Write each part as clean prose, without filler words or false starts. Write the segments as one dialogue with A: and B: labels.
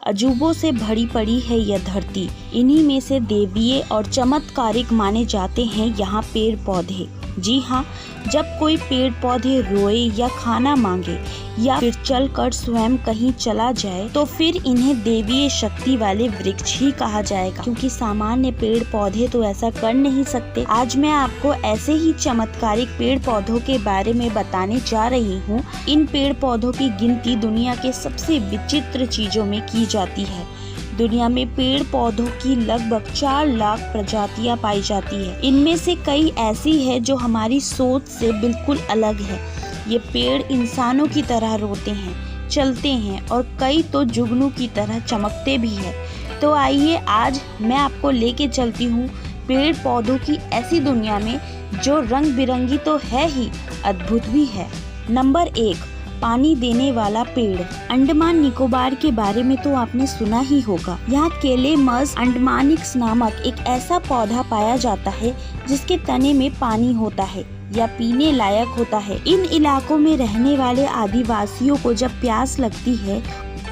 A: अजूबों से भरी पड़ी है यह धरती। इन्हीं में से देवीय और चमत्कारिक माने जाते हैं यहाँ पेड़ पौधे। जी हाँ, जब कोई पेड़ पौधे रोए या खाना मांगे या फिर चलकर स्वयं कहीं चला जाए तो फिर इन्हें देवीय शक्ति वाले वृक्ष ही कहा जाएगा, क्योंकि सामान्य पेड़ पौधे तो ऐसा कर नहीं सकते। आज मैं आपको ऐसे ही चमत्कारिक पेड़ पौधों के बारे में बताने जा रही हूँ। इन पेड़ पौधों की गिनती दुनिया के सबसे विचित्र चीजों में की जाती है। दुनिया में पेड़ पौधों की लगभग 4 लाख प्रजातियां पाई जाती है। इनमें से कई ऐसी है जो हमारी सोच से बिल्कुल अलग है। ये पेड़ इंसानों की तरह रोते हैं, चलते हैं और कई तो जुगनू की तरह चमकते भी है। तो आइए आज मैं आपको लेके चलती हूँ पेड़ पौधों की ऐसी दुनिया में जो रंग बिरंगी तो है ही, अद्भुत भी है। नंबर 1, पानी देने वाला पेड़। अंडमान निकोबार के बारे में तो आपने सुना ही होगा। यहाँ कैलेमस अंडमानिक्स नामक एक ऐसा पौधा पाया जाता है जिसके तने में पानी होता है या पीने लायक होता है। इन इलाकों में रहने वाले आदिवासियों को जब प्यास लगती है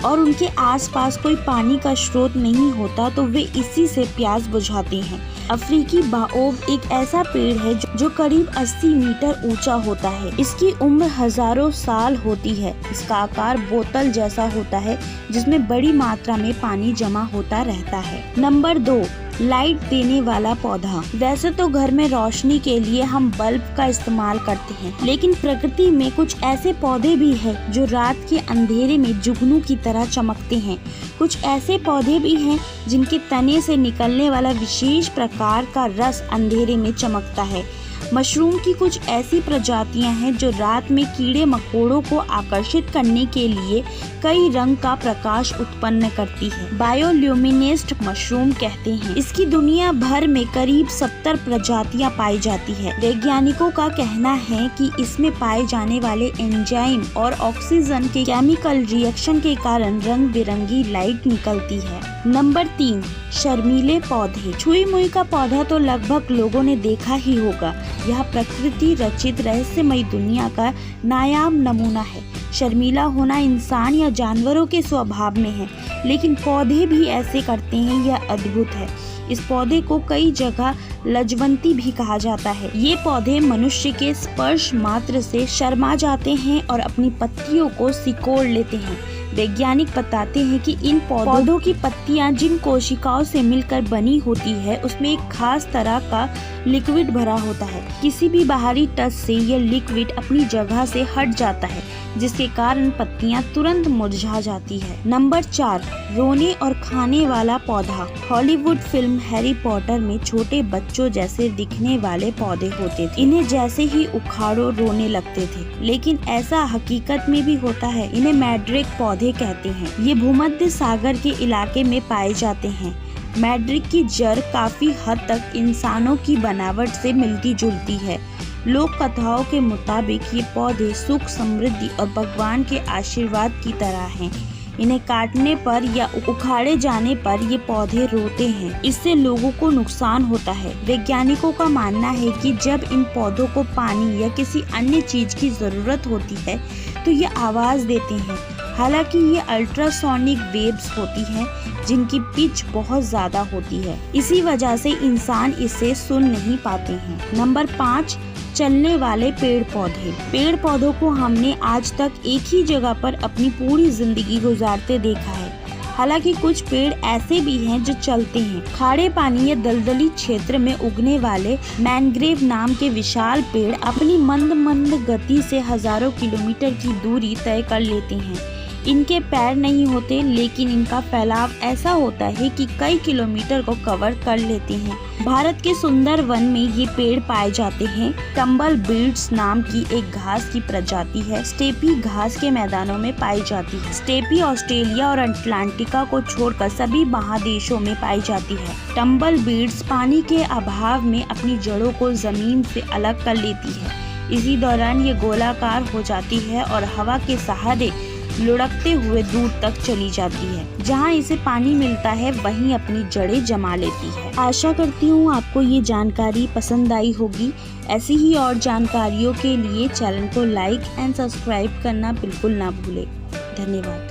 A: और उनके आसपास कोई पानी का स्रोत नहीं होता तो वे इसी से प्यास बुझाते हैं। अफ्रीकी बाओब एक ऐसा पेड़ है जो करीब 80 मीटर ऊंचा होता है। इसकी उम्र हजारों साल होती है। इसका आकार बोतल जैसा होता है जिसमें बड़ी मात्रा में पानी जमा होता रहता है। नंबर 2, लाइट देने वाला पौधा। वैसे तो घर में रोशनी के लिए हम बल्ब का इस्तेमाल करते हैं, लेकिन प्रकृति में कुछ ऐसे पौधे भी हैं जो रात के अंधेरे में जुगनू की तरह चमकते हैं। कुछ ऐसे पौधे भी हैं जिनके तने से निकलने वाला विशेष प्रकार का रस अंधेरे में चमकता है। मशरूम की कुछ ऐसी प्रजातियां हैं जो रात में कीड़े मकोड़ों को आकर्षित करने के लिए कई रंग का प्रकाश उत्पन्न करती है। बायोल्यूमिनेस्ट मशरूम कहते हैं। इसकी दुनिया भर में करीब 70 प्रजातियां पाई जाती है। वैज्ञानिकों का कहना है कि इसमें पाए जाने वाले एंजाइम और ऑक्सीजन के केमिकल रिएक्शन के कारण रंग बिरंगी लाइट निकलती है। नंबर 3, शर्मीले पौधे। छुई मुई का पौधा तो लगभग लोगों ने देखा ही होगा। यह प्रकृति रचित रहस्यमय दुनिया का नायाब नमूना है। शर्मीला होना इंसान या जानवरों के स्वभाव में है, लेकिन पौधे भी ऐसे करते हैं, यह अद्भुत है। इस पौधे को कई जगह लजवंती भी कहा जाता है। ये पौधे मनुष्य के स्पर्श मात्र से शर्मा जाते हैं और अपनी पत्तियों को सिकोड़ लेते हैं। वैज्ञानिक बताते हैं कि इन पौधों की पत्तियां जिन कोशिकाओं से मिलकर बनी होती है उसमें एक खास तरह का लिक्विड भरा होता है। किसी भी बाहरी टच से यह लिक्विड अपनी जगह से हट जाता है, जिसके कारण पत्तियां तुरंत मुरझा जाती है। नंबर 4, रोने और खाने वाला पौधा। हॉलीवुड फिल्म हैरी पॉटर में छोटे बच्चों जैसे दिखने वाले पौधे होते थे। इन्हें जैसे ही उखाड़ो रोने लगते थे, लेकिन ऐसा हकीकत में भी होता है। इन्हें मैड्रिक पौधे कहते हैं। ये भूमध्य सागर के इलाके में पाए जाते हैं। मैड्रिक की जड़ काफी हद तक इंसानों की बनावट से मिलती जुलती है। लोक कथाओं के मुताबिक ये पौधे सुख, समृद्धि और भगवान के आशीर्वाद की तरह हैं। इन्हें काटने पर या उखाड़े जाने पर ये पौधे रोते हैं। इससे लोगों को नुकसान होता है। वैज्ञानिकों का मानना है कि जब इन पौधों को पानी या किसी अन्य चीज की जरूरत होती है तो ये आवाज देते हैं। हालांकि ये अल्ट्रासोनिक वेव्स होती हैं जिनकी पिच बहुत ज्यादा होती है। इसी वजह से इंसान इसे सुन नहीं पाते हैं। नंबर 5, चलने वाले पेड़ पौधे। पेड़ पौधों को हमने आज तक एक ही जगह पर अपनी पूरी जिंदगी गुजारते देखा है। हालांकि कुछ पेड़ ऐसे भी हैं जो चलते हैं। खारे पानी या दलदली क्षेत्र में उगने वाले मैनग्रोव नाम के विशाल पेड़ अपनी मंद मंद गति से हजारों किलोमीटर की दूरी तय कर लेते हैं। इनके पैर नहीं होते, लेकिन इनका फैलाव ऐसा होता है कि कई किलोमीटर को कवर कर लेते हैं। भारत के सुंदर वन में ये पेड़ पाए जाते हैं। टम्बल बीड्स नाम की एक घास की प्रजाति है। स्टेपी घास के मैदानों में पाई जाती है। स्टेपी ऑस्ट्रेलिया और अटलांटिका को छोड़कर सभी महादेशों में पाई जाती है। टम्बल बीड्स पानी के अभाव में अपनी जड़ों को जमीन से अलग कर लेती है। इसी दौरान ये गोलाकार हो जाती है और हवा के सहारे लुढ़कते हुए दूर तक चली जाती है। जहां इसे पानी मिलता है वहीं अपनी जड़ें जमा लेती है। आशा करती हूँ आपको ये जानकारी पसंद आई होगी। ऐसी ही और जानकारियों के लिए चैनल को लाइक एंड सब्सक्राइब करना बिल्कुल ना भूलें। धन्यवाद।